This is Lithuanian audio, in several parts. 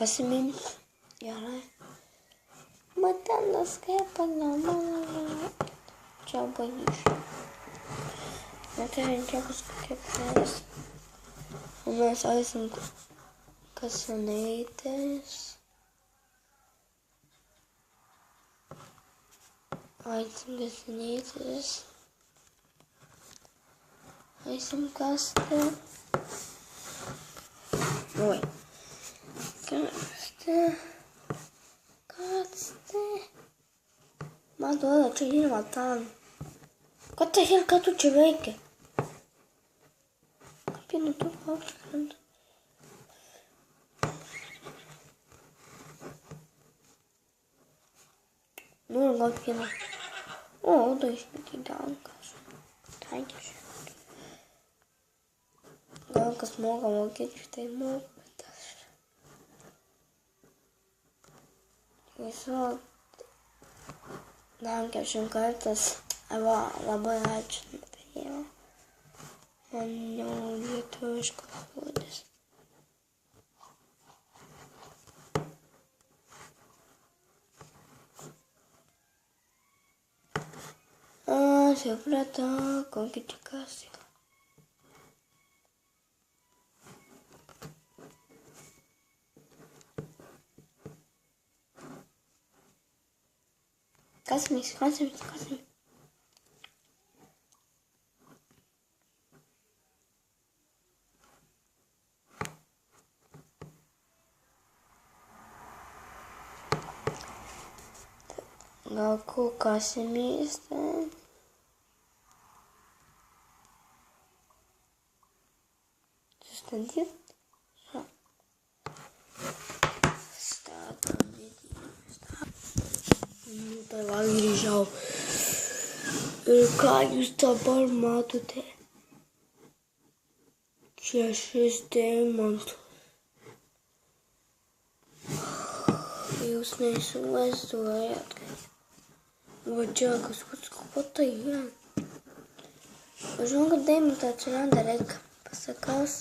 pasimim. Gerai. Matenas kaip pagalvoja. Čia baigsiu. Neturim čia paskutėpės. O mes eisim kasaneitis. Eisim kasaneitis. Eisim kasti. Oi. Kasti. Man duoda, čia yra ten. Ką tu čia veiki? Kaip jinai tu aukštant? Nu, gal vieną. O, da išmetė dankas. Tankiai. Gal kas moka mokėti, tai moka, bet aš. Tiesiog. Dankia šimkartas. Va, labai ačiū. Man jau lietuviškas žodis. Supratau, kokį tikasi. Kasimės. Gal kasimės ten? Sustandyt? Statom vidinį. Nu, tai va grįžau. Ir ką jūs dabar matote? Čia 6 deimantų. Jūs neįsivaizduojat, kad... Va čia kažko tai yra. Žinau, kad deimantą atsiranda reikia pasakas.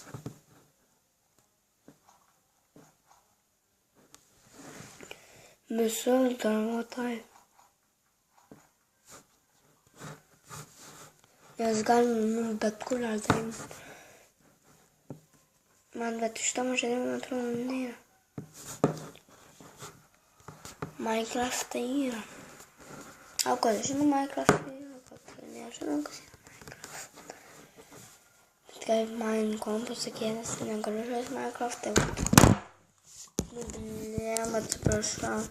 Visur dar matai. Nes galim bet kur ar deimantą. Man bet iš to žaidimo atrodo nėra. Minecraft'ta yra. O kad žinau Minecraft'ta yra, kad nežinau, kas yra Minecraft. Bet kaip man kompas sakėtas, tai negaliu žaisti Minecraft'ta. Nu, blėm, atsiprašau.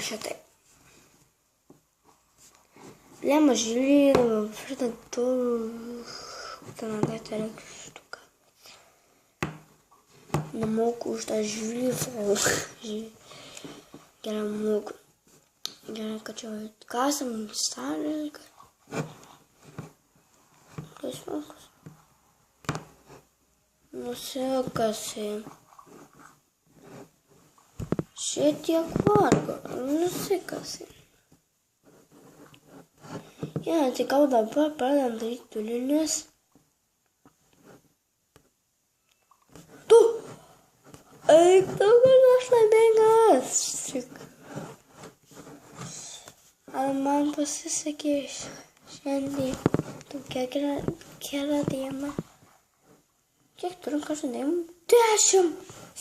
Šitai. Blėm, aš žiūrėjau, šitą tu... Ten agata reikia štuką. Nemoku už tą žvyfą. Gerai moku. Gerai, kad čia kasam stalį. Kas mokas? Nusikasi. Šitiek vargo. Nusikasi. Ja, tai gal dabar pradedam daryti tulinius. Tu! Eik, tau gal aš laimingas. Ar man pasisekė šiandien tokia gera diena? Kiek turim kažką dėmų? 10!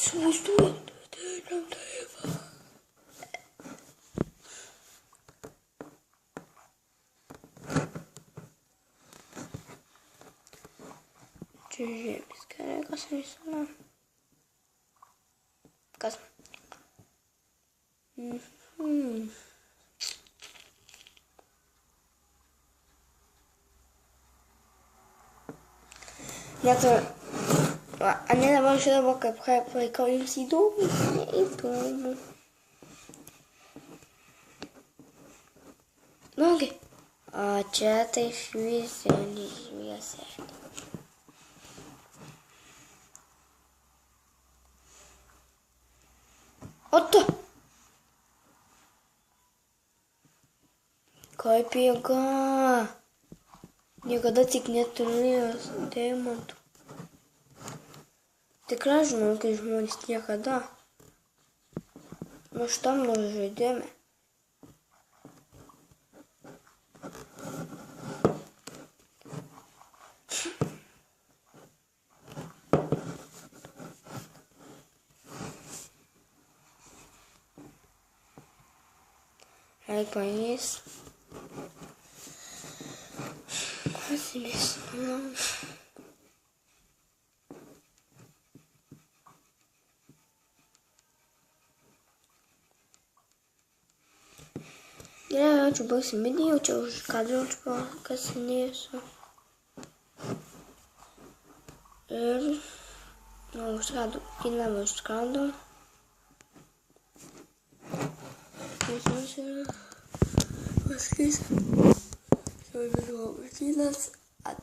Suvaizduojant, dėliam taip. Čia žemės gerai, kas visana. Kas? Net ane dabar žiūrėjau, kaip vaikau jums įdomu, neįdomu. Nugi. O čia tai šviesėlė. O tu. Kaip jėga. Niekada tik neturėjau deimantų. Tikrai žinau, kai žmonės niekada. Nu šitam žaidime. Reik paėst. Kas nežinau. Gerai, ačiū, baigsim video, čia už kadro kasinėsiu. Ir užskrado, įlėmą užskrado. Visas yra pasakysiu. Jau video matytas, atė.